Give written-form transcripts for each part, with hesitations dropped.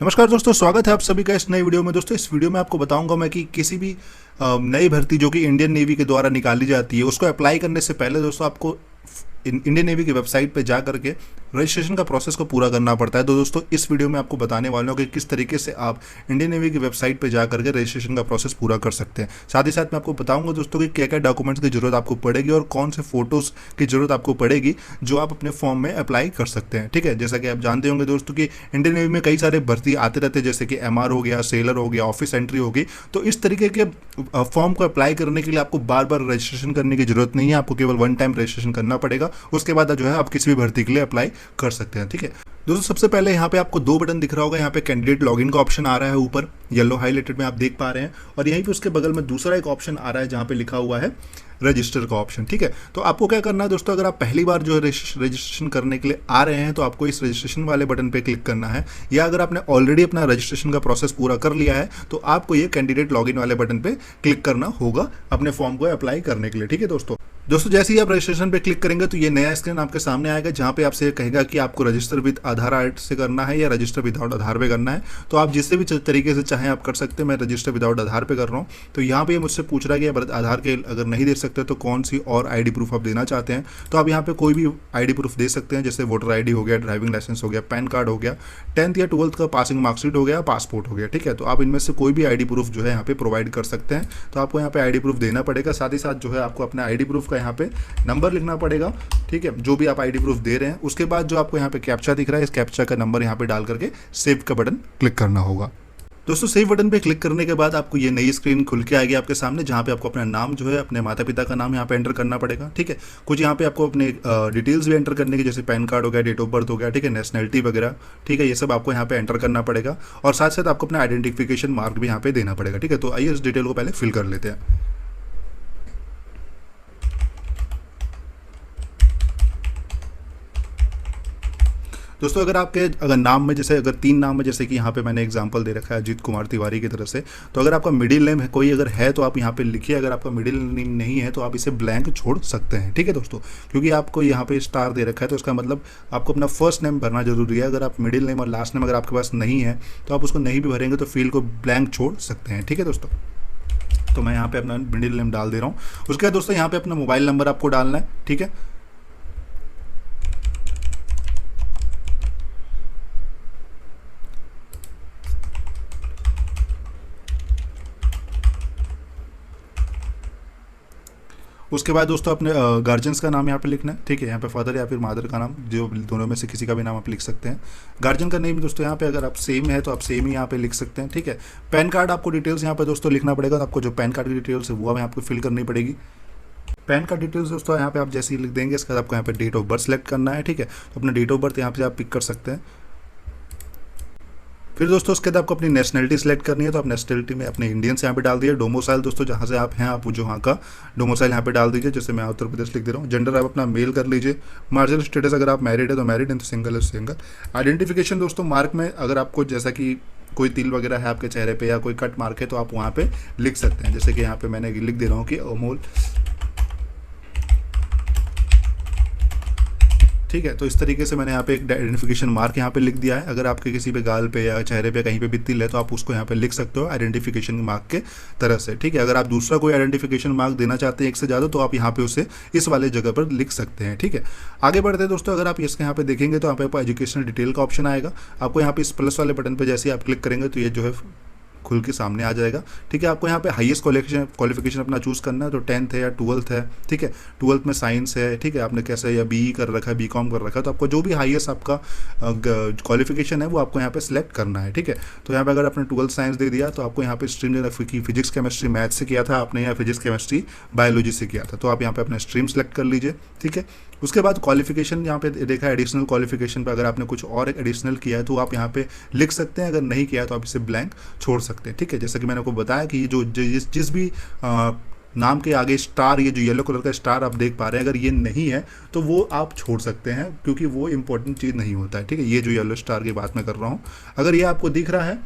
नमस्कार दोस्तों, स्वागत है आप सभी का इस नई वीडियो में। दोस्तों, इस वीडियो में आपको बताऊंगा मैं कि किसी भी नई भर्ती जो कि इंडियन नेवी के द्वारा निकाली जाती है उसको अप्लाई करने से पहले दोस्तों आपको इंडियन नेवी की वेबसाइट पे जा करके रजिस्ट्रेशन का प्रोसेस को पूरा करना पड़ता है। तो दोस्तों, इस वीडियो में आपको बताने वाले हूँ कि किस तरीके से आप इंडियन नेवी की वेबसाइट पे जा करके रजिस्ट्रेशन का प्रोसेस पूरा कर सकते हैं। साथ ही साथ मैं आपको बताऊंगा दोस्तों कि क्या क्या डॉक्यूमेंट्स की जरूरत आपको पड़ेगी और कौन से फोटोज़ की जरूरत आपको पड़ेगी जो आप अपने फॉर्म में अप्लाई कर सकते हैं। ठीक है, जैसा कि आप जानते होंगे दोस्तों कि इंडियन नेवी में कई सारे भर्ती आते रहते हैं, जैसे कि MR हो गया, सेलर हो गया, ऑफिस एंट्री होगी। तो इस तरीके के फॉर्म को अप्लाई करने के लिए आपको बार बार रजिस्ट्रेशन करने की जरूरत नहीं है, आपको केवल वन टाइम रजिस्ट्रेशन करना पड़ेगा। उसके बाद जो है आप किसी भी भर्ती के लिए अप्लाई कर सकते हैं। ठीक है दोस्तों, सबसे पहले यहाँ पे आपको दो बटन दिख रहा होगा। यहाँ पे कैंडिडेट लॉगिन का ऑप्शन आ रहा है ऊपर येलो हाईलाइटेड में, आप देख पा रहे हैं। और यहीं पे उसके बगल में दूसरा एक ऑप्शन आ रहा है जहाँ पे लिखा हुआ है रजिस्टर का ऑप्शन। ठीक है, तो आपको क्या करना है दोस्तों, अगर आप पहली बार जो है रजिस्ट्रेशन करने के लिए आ रहे हैं तो आपको इस रजिस्ट्रेशन वाले बटन पे क्लिक करना है, या अगर आपने ऑलरेडी अपना रजिस्ट्रेशन का प्रोसेस पूरा कर लिया है तो आपको ये कैंडिडेट लॉगिन वाले बटन पे क्लिक करना होगा अपने फॉर्म को अप्लाई करने के लिए। ठीक है दोस्तों, जैसे ही आप रजिस्ट्रेशन पे क्लिक करेंगे तो ये नया स्क्रीन आपके सामने आएगा जहाँ पे आपसे कहेगा कि आपको रजिस्टर विद आधार कार्ड से करना है या रजिस्टर विदाउट आधार पे करना है। तो आप जिससे भी तरीके से चाहें आप कर सकते हैं। मैं रजिस्टर विदाउट आधार पे कर रहा हूँ। तो यहाँ पे मुझसे पूछ रहा है कि आप आधार के अगर नहीं दे सकते तो कौन सी और आईडी प्रूफ आप देना चाहते हैं। तो आप यहाँ पे कोई भी आईडी प्रूफ दे सकते हैं, जैसे वोटर आईडी हो गया, ड्राइविंग लाइसेंस हो गया, पैन कार्ड हो गया, 10th या 12th का पासिंग मार्कशीट हो गया, पासपोर्ट हो गया। ठीक है, तो आप इनमें से कोई भी आईडी प्रूफ जो है यहाँ पे प्रोवाइड कर सकते हैं। तो आपको यहाँ पे आईडी प्रूफ देना पड़ेगा। साथ ही साथ जो है आपको अपना आईडी प्रूफ का यहाँ पे नंबर लिखना पड़ेगा। ठीक है, जो भी आप आईडी प्रूफ दे रहे हैं। उसके बाद जो आपको यहाँ पे कैप्चा दिख रहा है, इस कैप्चा का नंबर यहाँ पे डाल करके सेव का बटन क्लिक करना होगा। दोस्तों, सेव बटन पे क्लिक करने के बाद आपको ये नई स्क्रीन खुल के आएगी आपके सामने, जहाँ पे आपको अपना नाम जो है, अपने माता पिता का नाम यहाँ पे एंटर करना पड़ेगा। ठीक है, कुछ यहाँ पे आपको अपने डिटेल्स भी एंटर करने की, जैसे पैन कार्ड हो गया, डेट ऑफ बर्थ हो गया, ठीक है, नेशनलिटी वगैरह। ठीक है, ये सब आपको यहाँ पे एंटर करना पड़ेगा। और साथ साथ आपको अपना आइडेंटिफिकेशन मार्क भी यहाँ पे देना पड़ेगा। ठीक है, तो आइए इस डिटेल को पहले फिल कर लेते हैं। दोस्तों, अगर नाम में, जैसे अगर 3 नाम है, जैसे कि यहाँ पे मैंने एग्जांपल दे रखा है अजीत कुमार तिवारी की तरफ से, तो अगर आपका मिडिल नेम है कोई अगर है तो आप यहाँ पे लिखिए। अगर आपका मिडिल नेम नहीं है तो आप इसे ब्लैंक छोड़ सकते हैं। ठीक है दोस्तों, क्योंकि आपको यहाँ पे स्टार दे रखा है तो इसका मतलब आपको अपना फर्स्ट नेम भरना जरूरी है। अगर आप मिडिल नेम और लास्ट नेम अगर आपके पास नहीं है तो आप उसको नहीं भी भरेंगे तो फील्ड को ब्लैंक छोड़ सकते हैं। ठीक है दोस्तों, तो मैं यहाँ पे अपना मिडिल नेम डाल दे रहा हूँ। उसके बाद दोस्तों यहाँ पे अपना मोबाइल नंबर आपको डालना है। ठीक है, उसके बाद दोस्तों अपने गार्जियंस का नाम यहाँ पे लिखना है। ठीक है, यहाँ पे फादर या फिर मदर का नाम, जो दोनों में से किसी का भी नाम आप लिख सकते हैं। गार्जियन का नेम दोस्तों यहाँ पे अगर आप सेम है तो आप सेम ही यहाँ पे लिख सकते हैं। ठीक है, पैन कार्ड आपको डिटेल्स यहाँ पे दोस्तों लिखना पड़ेगा। तो आपको जो पैन कार्ड की डिटेल्स है वो हमें आपको फिल करनी पड़ेगी। पैन कार्ड डिटेल्स दोस्तों यहाँ पे आप जैसे ही लिख देंगे, इसके बाद आपको यहाँ पे डेट ऑफ बर्थ सेलेक्ट करना है। ठीक है, तो अपना डेट ऑफ बर्थ यहाँ पे आप पिक कर सकते हैं। फिर दोस्तों उसके बाद आपको अपनी नेशनलिटी सेलेक्ट करनी है। तो आप नेशनलिटी में अपने इंडियन से यहाँ पे डाल दिए। डोमोसाइल दोस्तों जहाँ से आप हैं, आप जो वहाँ का डोमोसाइल यहाँ पे डाल दीजिए। जैसे मैं उत्तर प्रदेश लिख दे रहा हूँ। जेंडर आप अपना मेल कर लीजिए। मार्जिनल स्टेटस अगर आप मैरिड है तो मैरिड, नहीं तो सिंगल है सिंगल। आइडेंटिफिकेशन दोस्तों मार्क में अगर आपको जैसा कि कोई तिल वगैरह है आपके चेहरे पे या कोई कट मार्क है तो आप वहाँ पे लिख सकते हैं। जैसे कि यहाँ पे मैंने लिख दे रहा हूँ कि अमोल। ठीक है, तो इस तरीके से मैंने यहाँ पे एक आइडेंटिफिकेशन मार्क यहाँ पे लिख दिया है। अगर आपके किसी पे गाल पे या चेहरे पे कहीं पे भी तिल है तो आप उसको यहाँ पे लिख सकते हो आइडेंटिफिकेशन मार्क के तरह से। ठीक है, अगर आप दूसरा कोई आइडेंटिफिकेशन मार्क देना चाहते हैं एक से ज़्यादा तो आप यहाँ पे उसे इस वाले जगह पर लिख सकते हैं। ठीक है, आगे बढ़ते हैं दोस्तों। अगर आप इसके यहाँ पे देखेंगे तो यहाँ पे एजुकेशनल डिटेल का ऑप्शन आएगा। आपको यहाँ पे इस प्लस वाले बटन पर जैसे आप क्लिक करेंगे तो ये जो है खुल के सामने आ जाएगा। ठीक है, आपको यहाँ पे हाईएस्ट क्वालिफिकेशन अपना चूज़ करना है। तो 10th है या 12th है। ठीक है, 12th में साइंस है। ठीक है, आपने कैसे या BE कर रखा है, BCom कर रखा है, तो आपको जो भी हाईएस्ट आपका क्वालिफिकेशन है वो आपको यहाँ पे सिलेक्ट करना है। ठीक है, तो यहाँ पे अगर आपने 12th साइंस दे दिया तो आपको यहाँ पे स्ट्रीम फिजिक्स केमिस्ट्री मैथ से किया था आपने, या फिजिक्स केमिस्ट्री बायोलॉजी से किया था, तो आप यहाँ पे अपना स्ट्रीम सेलेक्ट कर लीजिए। ठीक है, उसके बाद क्वालिफिकेशन यहाँ पे देखा है एडिशनल क्वालिफिकेशन पे, अगर आपने कुछ और एडिशनल किया है तो आप यहाँ पे लिख सकते हैं। अगर नहीं किया है तो आप इसे ब्लैंक छोड़ सकते हैं। ठीक है, जैसा कि मैंने आपको बताया कि जो जिस भी नाम के आगे स्टार, ये जो येलो कलर का स्टार आप देख पा रहे हैं, अगर ये नहीं है तो वो आप छोड़ सकते हैं, क्योंकि वो इंपॉर्टेंट चीज़ नहीं होता है। ठीक है, ये जो येलो स्टार की बात मैं कर रहा हूँ, अगर ये आपको दिख रहा है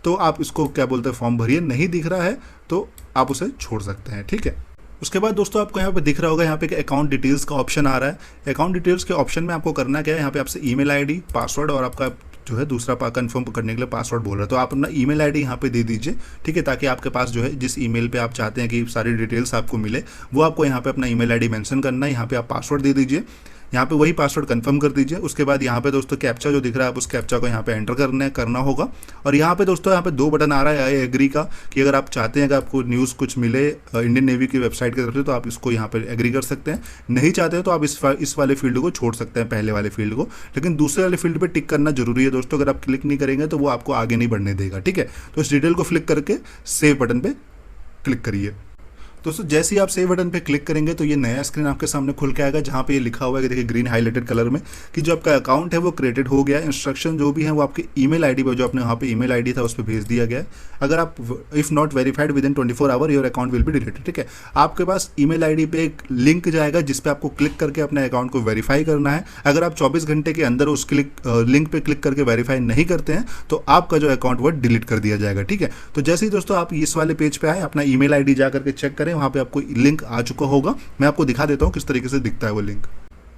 तो आप इसको क्या बोलते हैं फॉर्म भरिए। नहीं दिख रहा है तो आप उसे छोड़ सकते हैं। ठीक है, उसके बाद दोस्तों आपको यहाँ पे दिख रहा होगा, यहाँ पे अकाउंट डिटेल्स का ऑप्शन आ रहा है। अकाउंट डिटेल्स के ऑप्शन में आपको करना क्या है, यहाँ पे आपसे ईमेल आईडी, पासवर्ड और आपका जो है दूसरा कंफर्म करने के लिए पासवर्ड बोल रहा है। तो आप अपना ईमेल आईडी यहाँ पे दे दीजिए, ठीक है, ताकि आपके पास जो है जिस ईमेल पे आप चाहते हैं कि सारी डिटेल्स आपको मिले वो आपको यहाँ पे अपना ईमेल आईडी मेंशन करना है। यहाँ पे आप पासवर्ड दे दीजिए, यहाँ पे वही पासवर्ड कंफर्म कर दीजिए। उसके बाद यहाँ पे दोस्तों कैप्चा जो दिख रहा है आप उस कैप्चा को यहाँ पे एंटर करना होगा। और यहाँ पे दोस्तों यहाँ पे 2 बटन आ रहा है एग्री का, कि अगर आप चाहते हैं कि आपको न्यूज़ कुछ मिले इंडियन नेवी की वेबसाइट की तरफ से तो आप इसको यहाँ पे एग्री कर सकते हैं। नहीं चाहते हैं तो आप इस वाले फील्ड को छोड़ सकते हैं, पहले वाले फील्ड को, लेकिन दूसरे वाले फील्ड पर टिक करना जरूरी है दोस्तों। अगर आप क्लिक नहीं करेंगे तो वो आपको आगे नहीं बढ़ने देगा, ठीक है। तो इस डिटेल को क्लिक करके सेव बटन पर क्लिक करिए। दोस्तों जैसे ही आप सेव बटन पे क्लिक करेंगे तो ये नया स्क्रीन आपके सामने खुल के आएगा, जहाँ पे ये लिखा हुआ है कि देखिए ग्रीन हाईलाइटेड कलर में कि जो आपका अकाउंट है वो क्रिएटेड हो गया है। इंस्ट्रक्शन जो भी है वो आपके ईमेल आईडी पर, जो आपने वहाँ पे ईमेल आईडी था उस पर भेज दिया गया है। अगर आप if not verified within 24 hour your account will be deleted, ठीक है। आपके पास ईमेल आईडी पे एक लिंक जाएगा जिसपे आपको क्लिक करके अपने अकाउंट को वेरीफाई करना है। अगर आप 24 घंटे के अंदर उस लिंक पे क्लिक करके वेरीफाई नहीं करते हैं तो आपका जो अकाउंट वो डिलीट कर दिया जाएगा, ठीक है। तो जैसे ही दोस्तों आप इस वाले पेज पे आए, अपना ईमेल आईडी जा करके चेक करें, वहाँ पे आपको लिंक आ चुका होगा। मैं आपको दिखा देता हूं किस तरीके से दिखता है वो लिंक।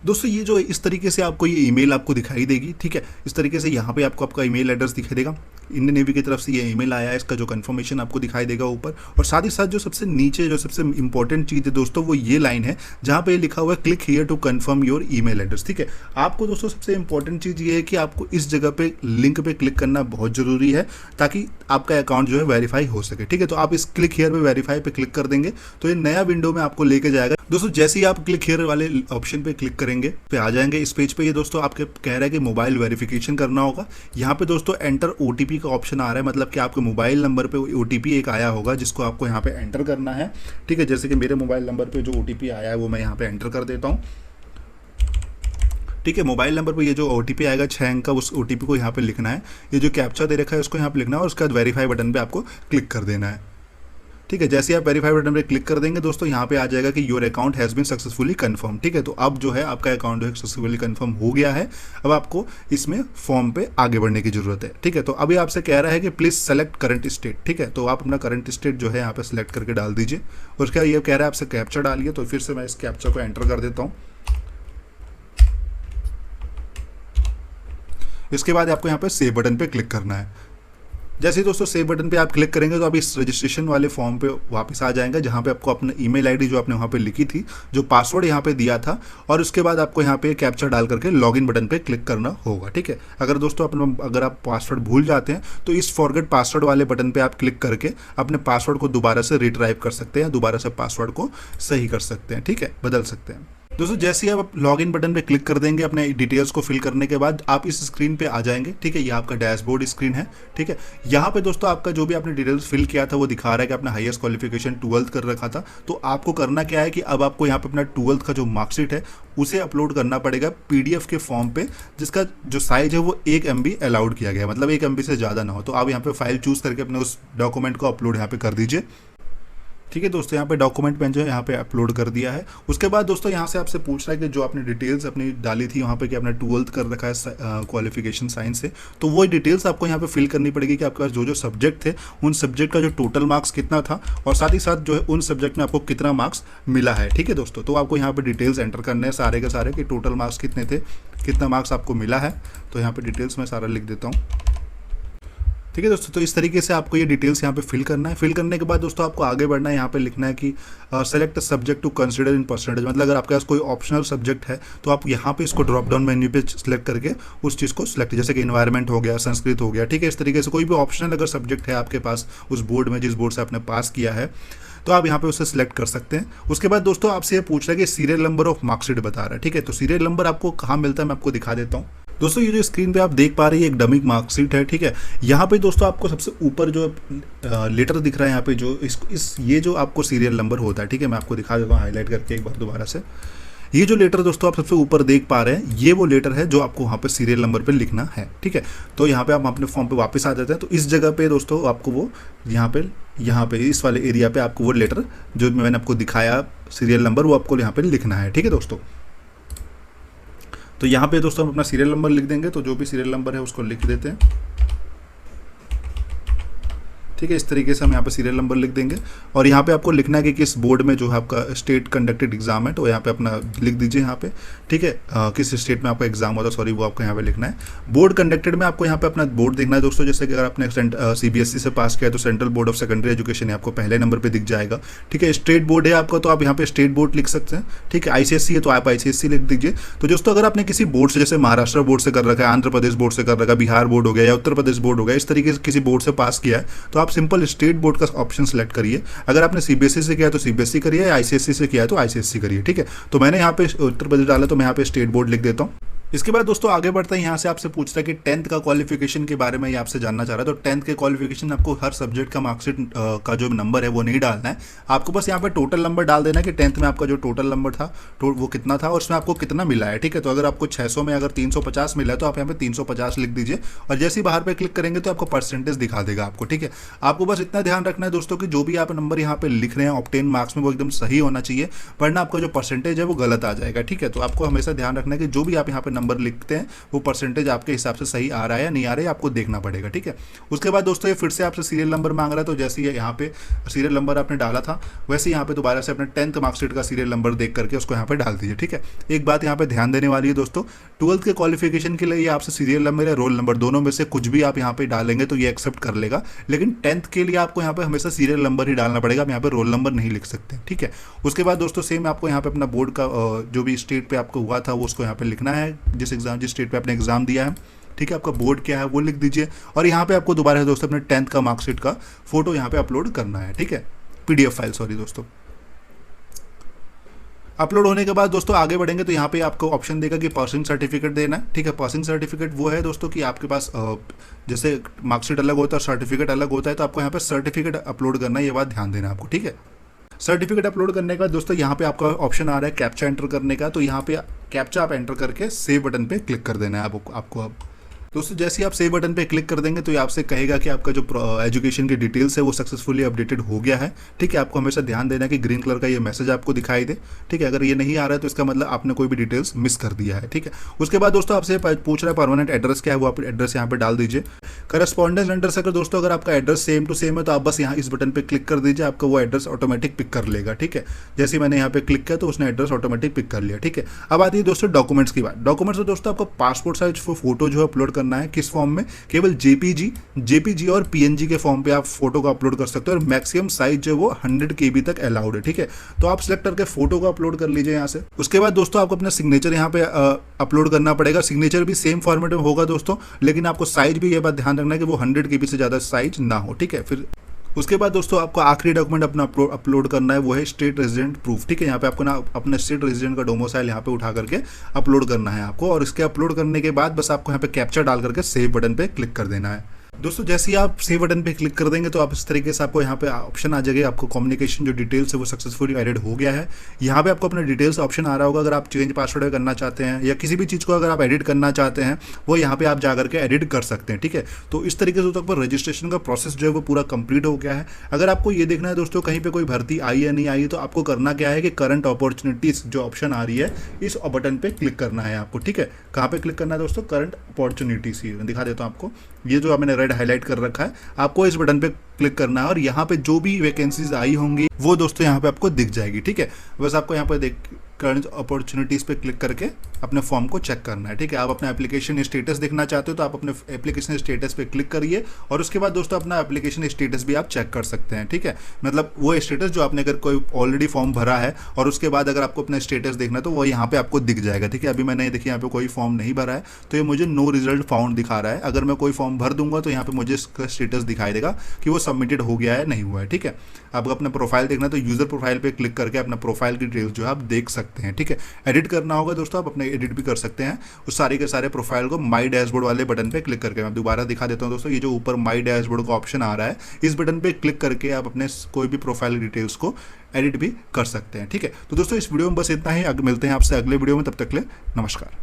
दोस्तों ये जो इस तरीके से आपको ये ईमेल आपको दिखाई देगी, ठीक है। इस तरीके से यहाँ पे आपको आपका ईमेल एड्रेस दिखाई देगा, इंडियन नेवी की तरफ से ये ईमेल आया है, इसका जो कंफर्मेशन आपको दिखाई देगा ऊपर। और साथ ही साथ जो सबसे नीचे जो सबसे इंपॉर्टेंट चीज़ है दोस्तों वो ये लाइन है जहाँ पे लिखा हुआ है click here to confirm your email address, ठीक है। आपको दोस्तों सबसे इंपॉर्टेंट चीज़ ये है कि आपको इस जगह पे लिंक पे क्लिक करना बहुत ज़रूरी है ताकि आपका अकाउंट जो है वेरीफाई हो सके, ठीक है। तो आप इस क्लिक हियर पे वेरीफाई पे क्लिक कर देंगे तो ये नया विंडो में आपको लेके जाएगा। दोस्तों जैसे ही आप क्लिक हियर वाले ऑप्शन पे क्लिक करेंगे पे आ जाएंगे इस पेज पे। ये दोस्तों आपके कह रहा है कि मोबाइल वेरिफिकेशन करना होगा। यहाँ पे दोस्तों एंटर ओटीपी का ऑप्शन आ रहा है, मतलब कि आपके मोबाइल नंबर पे ओटीपी एक आया होगा जिसको आपको यहाँ पे एंटर करना है, ठीक है। जैसे कि मेरे मोबाइल नंबर पे जो ओटीपी आया है वो मैं यहाँ पे एंटर कर देता हूँ, ठीक है। मोबाइल नंबर पे ये जो ओटीपी आएगा 6 अंक का, उस ओटीपी को यहाँ पे लिखना है। ये जो कैप्चा दे रखा है उसको यहाँ पे लिखना है और उसके बाद वेरीफाई बटन पे आपको क्लिक कर देना है, ठीक है। जैसे आप वेरीफाई बटन पे क्लिक कर देंगे दोस्तों यहाँ पे आ जाएगा कि your account has been successfully confirm, ठीक है। तो अब जो है आपका अकाउंट जो है सक्सेसफुली कंफर्म हो गया है। अब आपको इसमें फॉर्म पे आगे बढ़ने की जरूरत है, ठीक है। तो अभी आपसे कह रहा है कि प्लीज सेलेक्ट करंट स्टेट, ठीक है। तो आप अपना करंट स्टेट जो है यहाँ पे सेलेक्ट करके डाल दीजिए। उसका ये कह रहा है आपसे कैप्चा डालिए, तो फिर से मैं इस कैप्चा को एंटर कर देता हूँ। इसके बाद आपको यहाँ पे सेव बटन पे क्लिक करना है। जैसे ही दोस्तों सेव बटन पे आप क्लिक करेंगे तो आप इस रजिस्ट्रेशन वाले फॉर्म पे वापस आ जाएंगे, जहाँ पे आपको अपना ईमेल आईडी जो आपने वहाँ पे लिखी थी, जो पासवर्ड यहाँ पे दिया था, और उसके बाद आपको यहाँ पे कैप्चा डाल करके लॉगिन बटन पे क्लिक करना होगा, ठीक है। अगर दोस्तों अगर आप पासवर्ड भूल जाते हैं तो इस फॉरगेट पासवर्ड वाले बटन पे आप क्लिक करके अपने पासवर्ड को दोबारा से रिट्राइव कर सकते हैं, दोबारा से पासवर्ड को सही कर सकते हैं, ठीक है, बदल सकते हैं। दोस्तों जैसे ही आप लॉगिन बटन पे क्लिक कर देंगे अपने डिटेल्स को फिल करने के बाद आप इस स्क्रीन पे आ जाएंगे, ठीक है। ये आपका डैशबोर्ड स्क्रीन है, ठीक है। यहाँ पे दोस्तों आपका जो भी आपने डिटेल्स फिल किया था वो दिखा रहा है कि आपने हाईएस्ट क्वालिफिकेशन 12th कर रखा था। तो आपको करना क्या है कि अब आपको यहाँ पे अपना 12th का जो मार्कशीट है उसे अपलोड करना पड़ेगा PDF के फॉर्म पे, जिसका जो साइज है वो 1 MB अलाउड किया गया है, मतलब 1 MB से ज़्यादा ना हो। तो आप यहाँ पे फाइल चूज़ करके अपने उस डॉक्यूमेंट को अपलोड यहाँ पे कर दीजिए, ठीक है दोस्तों। यहाँ पे डॉक्यूमेंट मैंने जो है यहाँ पे अपलोड कर दिया है। उसके बाद दोस्तों यहाँ से आपसे पूछ रहा है कि जो आपने डिटेल्स अपनी डाली थी वहाँ पे कि आपने 12th कर रखा है क्वालिफिकेशन साइंस से, तो वो डिटेल्स आपको यहाँ पे फिल करनी पड़ेगी कि आपके पास जो जो सब्जेक्ट थे उन सब्जेक्ट का जो टोटल मार्क्स कितना था और साथ ही साथ जो है उन सब्जेक्ट में आपको कितना मार्क्स मिला है, ठीक है दोस्तों। तो आपको यहाँ पर डिटेल्स एंटर करने हैं सारे के सारे कि टोटल मार्क्स कितने थे, कितना मार्क्स आपको मिला है। तो यहाँ पर डिटेल्स मैं सारा लिख देता हूँ, ठीक है दोस्तों। तो इस तरीके से आपको ये डिटेल्स यहाँ पे फिल करना है। फिल करने के बाद दोस्तों आपको आगे बढ़ना है। यहाँ पे लिखना है कि select subject to consider in percentage, मतलब अगर आपके पास कोई ऑप्शनल सब्जेक्ट है तो आप यहाँ पे इसको ड्रॉप डाउन मेन्यू पे सिलेक्ट करके उस चीज़ को सिलेक्ट, जैसे कि इन्वायरमेंट हो गया, संस्कृत हो गया, ठीक है। इस तरीके से कोई भी ऑप्शनल अगर सब्जेक्ट है आपके पास उस बोर्ड में, जिस बोर्ड से आपने पास किया है, तो आप यहाँ पे उसे सिलेक्ट कर सकते हैं। उसके बाद दोस्तों आपसे ये पूछ रहा है कि सीरियल नंबर ऑफ मार्कशीट बता रहा है, ठीक है। तो सीरियल नंबर आपको कहाँ मिलता है मैं आपको दिखा देता हूँ। दोस्तों ये जो स्क्रीन पे आप देख पा रहे हैं एक डमी मार्कशीट है, ठीक है। यहाँ पे दोस्तों आपको सबसे ऊपर जो लेटर दिख रहा है यहाँ पे जो ये जो आपको सीरियल नंबर होता है, ठीक है। मैं आपको दिखा देता हूँ हाईलाइट करके एक बार दोबारा से। ये जो लेटर दोस्तों आप सबसे ऊपर देख पा रहे हैं ये वो लेटर है जो आपको वहाँ पे सीरियल नंबर पे लिखना है, ठीक है। तो यहाँ पे आप अपने फॉर्म पे वापस आ जाते हैं, तो इस जगह पे दोस्तों आपको वो यहाँ पे इस वाले एरिया पे आपको वो लेटर जो मैंने आपको दिखाया सीरियल नंबर वो आपको यहाँ पे लिखना है, ठीक है दोस्तों। तो यहाँ पे दोस्तों हम अपना सीरियल नंबर लिख देंगे, तो जो भी सीरियल नंबर है उसको लिख देते हैं, ठीक है। इस तरीके से हम यहाँ पे सीरियल नंबर लिख देंगे और यहाँ पे आपको लिखना है कि किस बोर्ड में जो है आपका स्टेट कंडक्टेड एग्जाम है, तो यहाँ पे अपना लिख दीजिए यहाँ पे, ठीक है। किस स्टेट में आपका एग्जाम होता है, सॉरी, वो आपको यहाँ पे लिखना है। बोर्ड कंडक्टेड में आपको यहाँ पे अपना बोर्ड देखना है दोस्तों। जैसे कि अगर आपने CBSE से पास किया है तो central board of secondary education आपको पहले नंबर पर दिख जाएगा, ठीक है। स्टेट बोर्ड है आपका तो आप यहाँ पे स्टेट बोर्ड लिख सकते हैं, ठीक है। ICSE है तो आप ICSE लिख दीजिए। तो दोस्तों अगर आपने किसी बोर्ड से, जैसे महाराष्ट्र बोर्ड से कर रखा है, आंध्र प्रदेश बोर्ड से कर रखा है, बिहार बोर्ड हो गया या उत्तर प्रदेश बोर्ड हो गया, इस तरीके से किसी बोर्ड से पास किया है तो आप सिंपल स्टेट बोर्ड का ऑप्शन सेलेक्ट करिए। अगर आपने CBSE से किया है तो CBSE करिए, या ICSE से किया है तो ICSE करिए, ठीक है। तो मैंने यहाँ पे उत्तर प्रदेश डाला तो मैं यहाँ पे स्टेट बोर्ड लिख देता हूँ। इसके बाद दोस्तों आगे बढ़ते हैं। यहाँ से आपसे पूछता है कि 10th का क्वालिफिकेशन के बारे में ये आपसे जानना चाह रहा है। तो 10th के क्वालिफिकेशन आपको हर सब्जेक्ट का मार्कशीट का जो नंबर है वो नहीं डालना है, आपको बस यहाँ पे टोटल नंबर डाल देना है कि 10th में आपका जो टोटल नंबर था तो वो कितना था और उसमें आपको कितना मिला है, ठीक है। तो अगर आपको 600 में अगर 350 मिला है तो आप यहाँ पे 350 लिख दीजिए और जैसे ही बाहर पे क्लिक करेंगे तो आपको परसेंटेज दिखा देगा आपको, ठीक है। आपको बस इतना ध्यान रखना है दोस्तों कि जो भी आप नंबर यहाँ पे लिख रहे हैं ऑब्टेन मार्क्स में वो एकदम सही होना चाहिए, वरना आपका जो परसेंटेज है वो गलत आ जाएगा, ठीक है। तो आपको हमेशा ध्यान रखना है कि जो भी आप यहाँ पे नंबर लिखते हैं वो परसेंटेज आपके हिसाब से सही आ रहा है या नहीं आ रहा है, आपको देखना पड़ेगा, ठीक है। उसके बाद दोस्तों ये फिर से आपसे सीरियल नंबर मांग रहा है, तो जैसे ये यहाँ पे सीरियल नंबर आपने डाला था वैसे यहाँ पे दोबारा से अपने 10th मार्कशीट का सीरियल नंबर देख करके उसको यहाँ पे डाल दीजिए, ठीक है। एक बात यहाँ पे ध्यान देने वाली है दोस्तों, 12th के क्वालिफिकेशन के लिए ये आपसे सीरियल नंबर या रोल नंबर दोनों में से कुछ भी आप यहाँ पे डालेंगे तो ये एक्सेप्ट कर लेगा, लेकिन 10th के लिए आपको यहाँ पे हमेशा सीरियल नंबर ही डालना पड़ेगा, आप यहाँ पे रोल नंबर नहीं लिख सकते, ठीक है। उसके बाद दोस्तों सेम आपको यहाँ पे अपना बोर्ड का जो भी स्टेट पे आपको हुआ था वो उसको यहाँ पे लिखना है, जिस स्टेट पे आपने एग्जाम दिया है, ठीक है। आपका बोर्ड क्या है वो लिख दीजिए और यहाँ पे आपको दोबारा दोस्तों अपने 10th का मार्कशीट का फोटो यहाँ पे अपलोड करना है, ठीक है। PDF फाइल, सॉरी दोस्तों। अपलोड होने के बाद दोस्तों आगे बढ़ेंगे तो यहाँ पे आपको ऑप्शन देगा कि पासिंग सर्टिफिकेट देना है, ठीक है। पासिंग सर्टिफिकेट वो है दोस्तों कि आपके पास जैसे मार्कशीट अलग होता है, सर्टिफिकेट अलग होता है, तो आपको यहाँ पे सर्टिफिकेट अपलोड करना है, ये बात ध्यान देना आपको, ठीक है। सर्टिफिकेट अपलोड करने के बाद दोस्तों यहाँ पे आपका ऑप्शन आ रहा है कैप्चा एंटर करने का, तो यहाँ पे कैप्चा आप एंटर करके सेव बटन पे क्लिक कर देना है आपको। अब दोस्तों जैसे ही आप सेव बटन पे क्लिक कर देंगे तो ये आपसे कहेगा कि आपका जो एजुकेशन की डिटेल्स है वो सक्सेसफुली अपडेटेड हो गया है, ठीक है। आपको हमेशा ध्यान देना है कि ग्रीन कलर का ये मैसेज आपको दिखाई दे, ठीक है। अगर ये नहीं आ रहा है तो इसका मतलब आपने कोई भी डिटेल्स मिस कर दिया है, ठीक है। उसके बाद दोस्तों आपसे पूछ रहा है परमानेंट एड्रेस क्या है, वो आप एड्रेस यहाँ पे डाल दीजिए। करस्पॉन्डेंस एड्रेस अगर दोस्तों अगर आपका एड्रेस सेम टू सेम है तो आप बस यहाँ इस बटन पर क्लिक कर दीजिए, आपको वो एड्रेस ऑटोमेटिक पिक कर लेगा, ठीक है। जैसे ही मैंने यहाँ पे क्लिक किया तो उसने एड्रेस ऑटोमेटिक पिक कर लिया, ठीक है। अब आती है दोस्तों डॉक्यूमेंट्स की बात। डॉक्यूमेंट्स में दोस्तों आपको पासपोर्ट साइज फोटो जो है अपलोड करना है, किस फॉर्म में, केवल JPG और PNG के फॉर्म पे आप फोटो को अपलोड कर सकते हो और मैक्सिमम साइज जो है वो 100 KB तक अलाउड है, ठीक है। तो आप सिलेक्ट करके फोटो को अपलोड कर लीजिए यहाँ से। उसके बाद दोस्तों आपको अपना सिग्नेचर यहाँ पे अपलोड करना पड़ेगा। सिग्नेचर भी सेम फॉर्मेट में होगा दोस्तों, लेकिन आपको साइज भी ये बात ध्यान रखना है कि वो 100 KB से ज़्यादा साइज ना हो, ठीक है। फिर उसके बाद दोस्तों आपको आखिरी डॉक्यूमेंट अपना अपलोड करना है, वो है स्टेट रेजिडेंट प्रूफ, ठीक है। यहाँ पे आपको ना अपने स्टेट रेजिडेंट का डोमिसाइल यहाँ पे उठा करके अपलोड करना है आपको, और इसके अपलोड करने के बाद बस आपको यहाँ पे कैप्चा डाल करके सेव बटन पे क्लिक कर देना है। दोस्तों जैसे ही आप सेव बटन पे क्लिक कर देंगे तो आप इस तरीके से आपको यहाँ पे ऑप्शन आ जाएगा, आपको कम्युनिकेशन जो डिटेल्स है वो सक्सेसफुली एडिट हो गया है। यहाँ पे आपको अपना डिटेल्स ऑप्शन आ रहा होगा, अगर आप चेंज पासवर्ड करना चाहते हैं या किसी भी चीज़ को अगर आप एडिट करना चाहते हैं वो यहाँ पे आप जा करके एडिट कर सकते हैं, ठीक है। तो इस तरीके से तक पर रजिस्ट्रेशन का प्रोसेस जो है वो पूरा कंप्लीट हो गया है। अगर आपको ये देखना है दोस्तों कहीं पर कोई भर्ती आई या नहीं आई, तो आपको करना क्या है कि करंट अपॉर्चुनिटीज़ जो ऑप्शन आ रही है इस बटन पर क्लिक करना है आपको, ठीक है। कहाँ पर क्लिक करना है दोस्तों, करंट अपॉर्चुनिटीज़, दिखा देता हूँ आपको, ये जो मैंने रेड हाईलाइट कर रखा है आपको इस बटन पे क्लिक करना है और यहाँ पे जो भी वैकेंसीज आई होंगी वो दोस्तों यहाँ पे आपको दिख जाएगी, ठीक है। बस आपको यहाँ पे करंट अपॉर्चुनिटीज़ पे क्लिक करके अपने फॉर्म को चेक करना है, ठीक है। आप अपना एप्लीकेशन स्टेटस देखना चाहते हो तो आप अपने एप्लीकेशन स्टेटस पे क्लिक करिए और उसके बाद दोस्तों अपना एप्लीकेशन स्टेटस भी आप चेक कर सकते हैं, ठीक है। मतलब वो स्टेटस जो आपने अगर कोई ऑलरेडी फॉर्म भरा है और उसके बाद अगर आपको अपना स्टेटस देखना है तो वो यहाँ पे आपको दिख जाएगा, ठीक है। अभी मैंने देखिए यहाँ पे कोई फॉर्म नहीं भरा है तो ये मुझे नो रिजल्ट फाउंड दिखा रहा है। अगर मैं कोई फॉर्म भर दूंगा तो यहाँ पे मुझे इसका स्टेटस दिखाई देगा कि वो सबमिटेड हो गया है नहीं हुआ है, ठीक है। आपको अपना प्रोफाइल देखना है तो यूजर प्रोफाइल पे क्लिक करके अपना प्रोफाइल की डिटेल्स जो है आप देख सकते हैं, ठीक है। एडिट करना होगा दोस्तों आप अपने एडिट भी कर सकते हैं उस सारे के सारे प्रोफाइल को माई डैशबोर्ड वाले बटन पे क्लिक करके। मैं दोबारा दिखा देता हूं दोस्तों, ये जो ऊपर माई डैशबोर्ड का ऑप्शन आ रहा है इस बटन पे क्लिक करके आप अपने कोई भी प्रोफाइल डिटेल्स को एडिट भी कर सकते हैं, ठीक है। तो दोस्तों इस वीडियो में बस इतना ही, मिलते हैं आपसे अगले वीडियो में, तब तक के लिए नमस्कार।